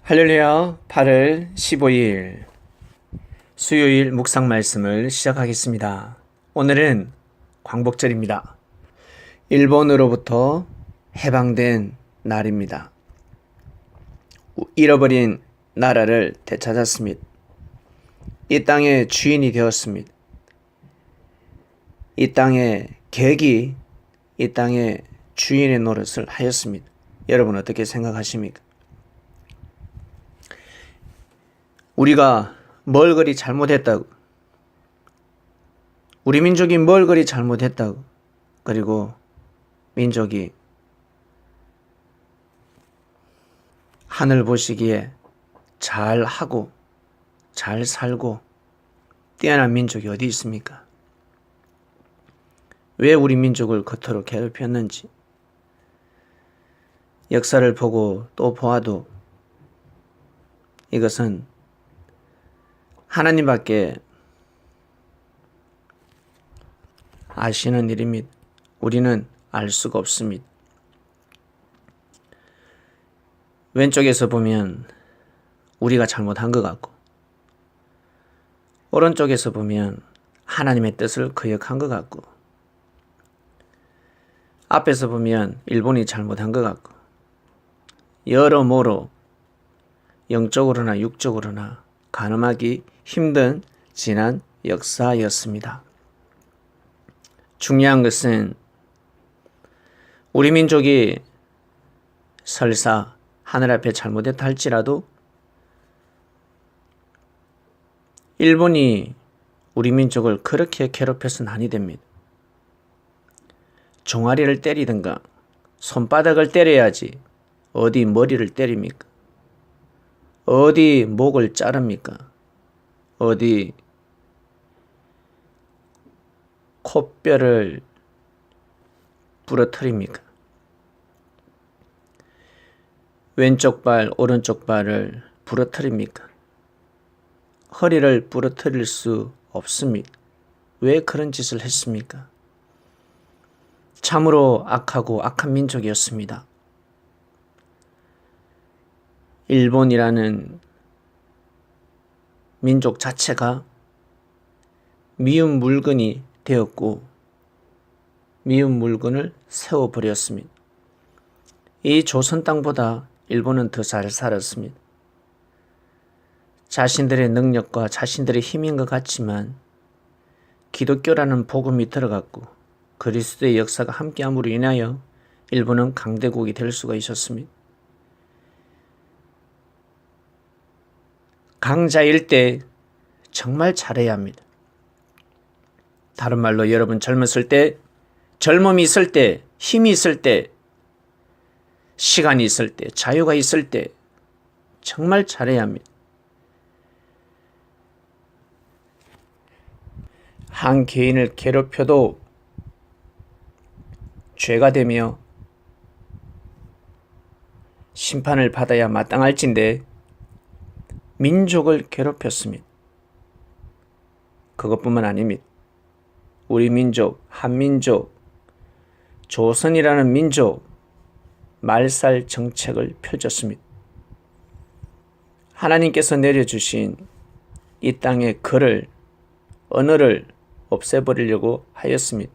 할렐루야 8월 15일 수요일 묵상 말씀을 시작하겠습니다. 오늘은 광복절입니다. 일본으로부터 해방된 날입니다. 잃어버린 나라를 되찾았습니다. 이 땅의 주인이 되었습니다. 이 땅의 객이 이 땅의 주인의 노릇을 하였습니다. 여러분 어떻게 생각하십니까? 우리가 뭘 그리 잘못했다고, 우리 민족이 뭘 그리 잘못했다고, 그리고 민족이 하늘 보시기에 잘하고 잘 살고 뛰어난 민족이 어디 있습니까? 왜 우리 민족을 그토록 괴롭혔는지 역사를 보고 또 보아도 이것은 하나님밖에 아시는 일입니다. 우리는 알 수가 없습니다. 왼쪽에서 보면 우리가 잘못한 것 같고, 오른쪽에서 보면 하나님의 뜻을 거역한 것 같고, 앞에서 보면 일본이 잘못한 것 같고, 여러모로 영적으로나 육적으로나 가늠하기 힘든 지난 역사였습니다. 중요한 것은 우리 민족이 설사 하늘 앞에 잘못했다 할지라도 일본이 우리 민족을 그렇게 괴롭혀서는 아니 됩니다. 종아리를 때리든가 손바닥을 때려야지 어디 머리를 때립니까? 어디 목을 자릅니까? 어디 콧뼈를 부러뜨립니까? 왼쪽 발, 오른쪽 발을 부러뜨립니까? 허리를 부러뜨릴 수 없습니다. 왜 그런 짓을 했습니까? 참으로 악하고 악한 민족이었습니다. 일본이라는 민족 자체가 미운 물건이 되었고 미운 물건을 세워버렸습니다. 이 조선 땅보다 일본은 더 잘 살았습니다. 자신들의 능력과 자신들의 힘인 것 같지만 기독교라는 복음이 들어갔고 그리스도의 역사가 함께함으로 인하여 일본은 강대국이 될 수가 있었습니다. 강자일 때 정말 잘해야 합니다. 다른 말로 여러분 젊었을 때, 젊음이 있을 때, 힘이 있을 때, 시간이 있을 때, 자유가 있을 때 정말 잘해야 합니다. 한 개인을 괴롭혀도 죄가 되며 심판을 받아야 마땅할진데 민족을 괴롭혔습니다. 그것뿐만 아닙니다. 우리 민족, 한민족, 조선이라는 민족 말살 정책을 펼쳤습니다. 하나님께서 내려주신 이 땅의 글을, 언어를 없애버리려고 하였습니다.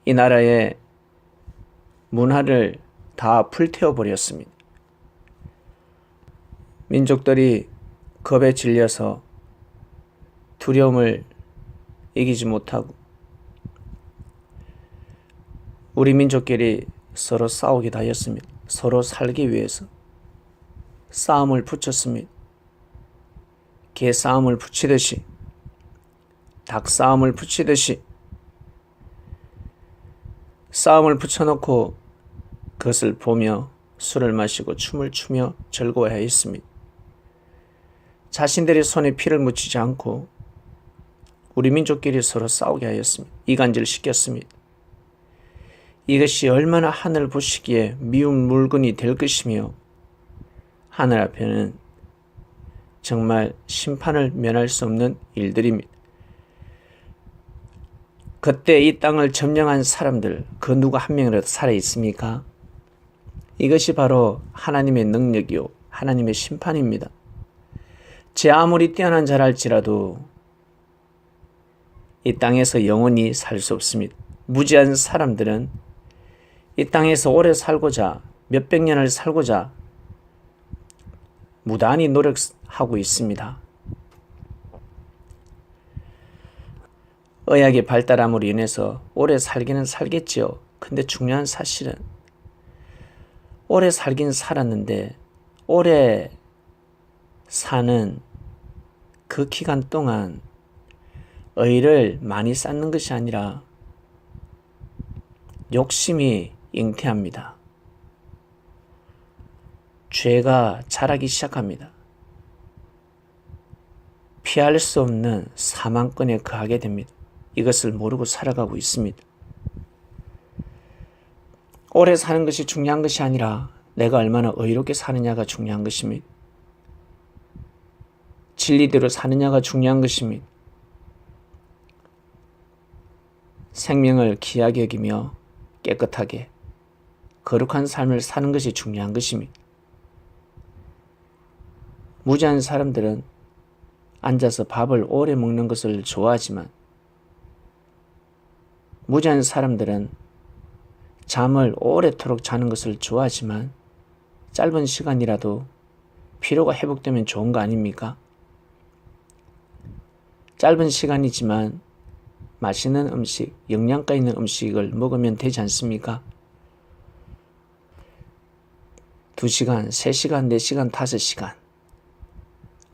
이 나라의 문화를 다 불태워버렸습니다. 민족들이 겁에 질려서 두려움을 이기지 못하고 우리 민족끼리 서로 싸우기도 하였습니다. 서로 살기 위해서 싸움을 붙였습니다. 개 싸움을 붙이듯이, 닭 싸움을 붙이듯이 싸움을 붙여놓고 그것을 보며 술을 마시고 춤을 추며 즐거워하였습니다. 자신들의 손에 피를 묻히지 않고 우리 민족끼리 서로 싸우게 하였습니다. 이간질 시켰습니다. 이것이 얼마나 하늘 보시기에 미운 물건이 될 것이며 하늘 앞에는 정말 심판을 면할 수 없는 일들입니다. 그때 이 땅을 점령한 사람들, 그 누구 한 명이라도 살아 있습니까? 이것이 바로 하나님의 능력이요 하나님의 심판입니다. 제 아무리 뛰어난 자랄지라도 이 땅에서 영원히 살 수 없습니다. 무지한 사람들은 이 땅에서 오래 살고자 몇백 년을 살고자 무단히 노력하고 있습니다. 의학의 발달함으로 인해서 오래 살기는 살겠지요. 근데 중요한 사실은 오래 살긴 살았는데 오래 사는 그 기간 동안 의를 많이 쌓는 것이 아니라 욕심이 잉태합니다. 죄가 자라기 시작합니다. 피할 수 없는 사망권에 거하게 됩니다. 이것을 모르고 살아가고 있습니다. 오래 사는 것이 중요한 것이 아니라 내가 얼마나 의롭게 사느냐가 중요한 것입니다. 진리대로 사느냐가 중요한 것입니다. 생명을 귀하게 여기며 깨끗하게 거룩한 삶을 사는 것이 중요한 것입니다. 무지한 사람들은 앉아서 밥을 오래 먹는 것을 좋아하지만 무지한 사람들은 잠을 오래도록 자는 것을 좋아하지만 짧은 시간이라도 피로가 회복되면 좋은 거 아닙니까? 짧은 시간이지만 맛있는 음식, 영양가 있는 음식을 먹으면 되지 않습니까? 2시간, 3시간, 4시간, 5시간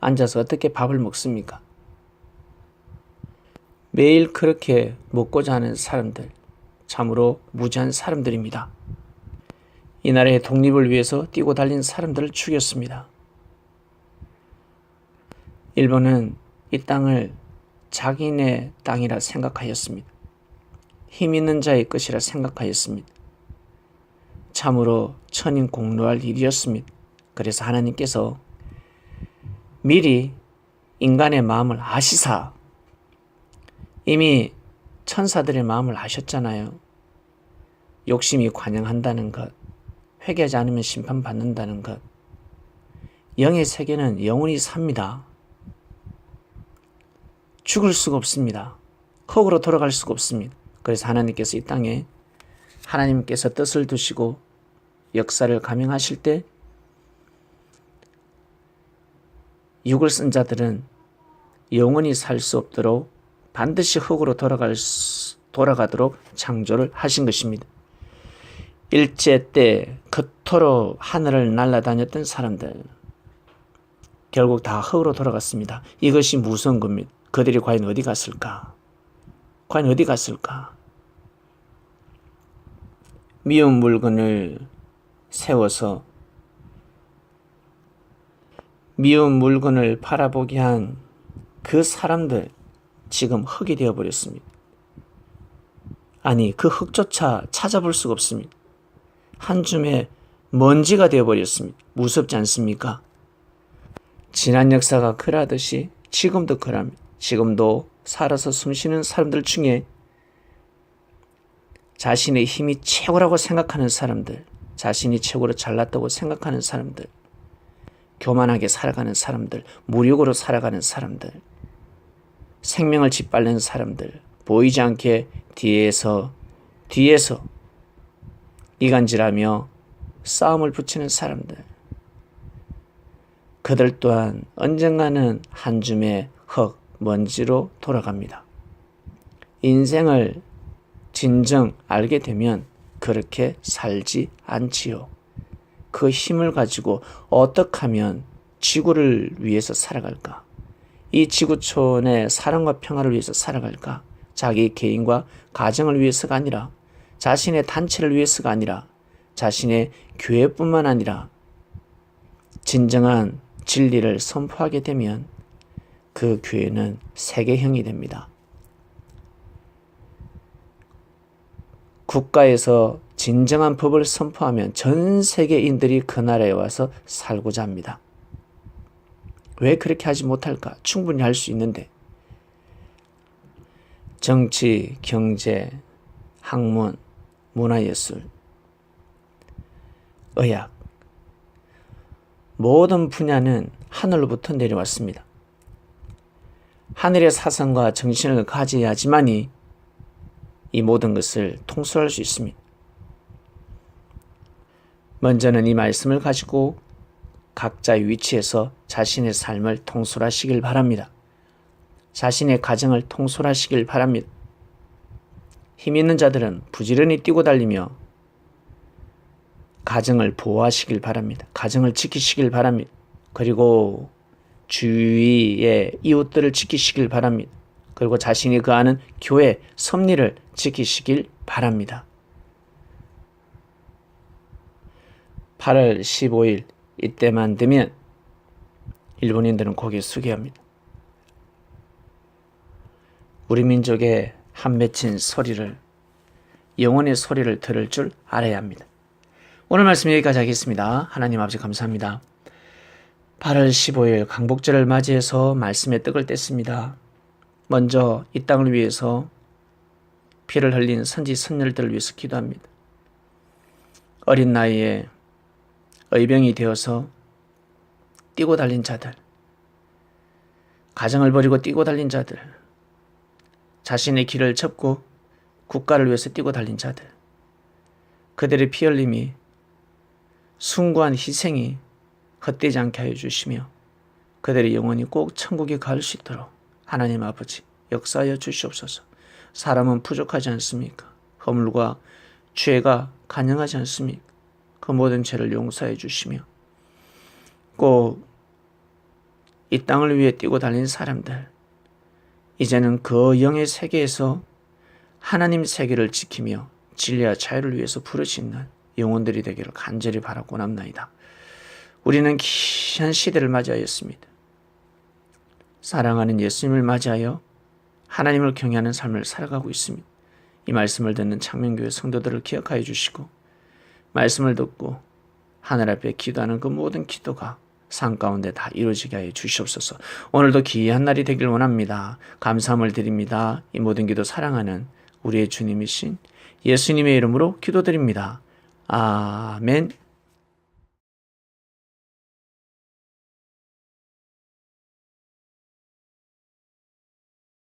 앉아서 어떻게 밥을 먹습니까? 매일 그렇게 먹고자 하는 사람들, 참으로 무지한 사람들입니다. 이 나라의 독립을 위해서 뛰고 달린 사람들을 죽였습니다. 일본은 이 땅을 자기네 땅이라 생각하였습니다. 힘 있는 자의 것이라 생각하였습니다. 참으로 천인공노할 일이었습니다. 그래서 하나님께서 미리 인간의 마음을 아시사 이미 천사들의 마음을 아셨잖아요. 욕심이 관영한다는 것, 회개하지 않으면 심판받는다는 것. 영의 세계는 영원히 삽니다. 죽을 수가 없습니다. 흙으로 돌아갈 수가 없습니다. 그래서 하나님께서 이 땅에 하나님께서 뜻을 두시고 역사를 감행하실 때 육을 쓴 자들은 영원히 살 수 없도록 반드시 흙으로 돌아가도록 창조를 하신 것입니다. 일제 때 그토록 하늘을 날아다녔던 사람들 결국 다 흙으로 돌아갔습니다. 이것이 무서운 겁니다. 그들이 과연 어디 갔을까? 과연 어디 갔을까? 미운 물건을 세워서 미운 물건을 바라보게 한 그 사람들 지금 흙이 되어버렸습니다. 아니 그 흙조차 찾아볼 수가 없습니다. 한 줌의 먼지가 되어버렸습니다. 무섭지 않습니까? 지난 역사가 그러하듯이 지금도 그럽니다. 지금도 살아서 숨쉬는 사람들 중에 자신의 힘이 최고라고 생각하는 사람들, 자신이 최고로 잘났다고 생각하는 사람들, 교만하게 살아가는 사람들, 무력으로 살아가는 사람들, 생명을 짓밟는 사람들, 보이지 않게 뒤에서 이간질하며 싸움을 붙이는 사람들, 그들 또한 언젠가는 한 줌의 흙, 먼지로 돌아갑니다. 인생을 진정 알게 되면 그렇게 살지 않지요. 그 힘을 가지고 어떻게 하면 지구를 위해서 살아갈까? 이 지구촌의 사랑과 평화를 위해서 살아갈까? 자기 개인과 가정을 위해서가 아니라 자신의 단체를 위해서가 아니라 자신의 교회뿐만 아니라 진정한 진리를 선포하게 되면 그 교회는 세계형이 됩니다. 국가에서 진정한 법을 선포하면 전 세계인들이 그 나라에 와서 살고자 합니다. 왜 그렇게 하지 못할까? 충분히 할 수 있는데. 정치, 경제, 학문, 문화예술. 의학, 모든 분야는 하늘로부터 내려왔습니다. 하늘의 사상과 정신을 가져야지만이 이 모든 것을 통솔할 수 있습니다. 먼저는 이 말씀을 가지고 각자의 위치에서 자신의 삶을 통솔하시길 바랍니다. 자신의 가정을 통솔하시길 바랍니다. 힘 있는 자들은 부지런히 뛰고 달리며 가정을 보호하시길 바랍니다. 가정을 지키시길 바랍니다. 그리고 주위의 이웃들을 지키시길 바랍니다. 그리고 자신이 거하는 교회 섭리를 지키시길 바랍니다. 8월 15일 이때만 되면 일본인들은 고개 숙여야 합니다. 우리 민족의 한 맺힌 소리를, 영혼의 소리를 들을 줄 알아야 합니다. 오늘 말씀 여기까지 하겠습니다. 하나님 아버지 감사합니다. 8월 15일 강복절을 맞이해서 말씀의 떡을 뗐습니다. 먼저 이 땅을 위해서 피를 흘린 선지 선열들을 위해서 기도합니다. 어린 나이에 의병이 되어서 뛰고 달린 자들, 가정을 버리고 뛰고 달린 자들, 자신의 길을 접고 국가를 위해서 뛰고 달린 자들, 그들의 피 흘림이, 숭고한 희생이 헛되지 않게 하여 주시며 그들의 영혼이 꼭 천국에 갈 수 있도록 하나님 아버지 역사하여 주시옵소서. 사람은 부족하지 않습니까? 허물과 죄가 간영하지 않습니까? 그 모든 죄를 용서해 주시며 꼭 이 땅을 위해 뛰고 달린 사람들, 이제는 그 영의 세계에서 하나님 세계를 지키며 진리와 자유를 위해서 부르짖는 영혼들이 되기를 간절히 바라고 원합나이다. 우리는 귀한 시대를 맞이하였습니다. 사랑하는 예수님을 맞이하여 하나님을 경외하는 삶을 살아가고 있습니다. 이 말씀을 듣는 창명교회 성도들을 기억하여 주시고 말씀을 듣고 하늘 앞에 기도하는 그 모든 기도가 삶 가운데 다 이루어지게 하여 주시옵소서. 오늘도 귀한 날이 되길 원합니다. 감사함을 드립니다. 이 모든 기도 사랑하는 우리의 주님이신 예수님의 이름으로 기도드립니다. 아멘.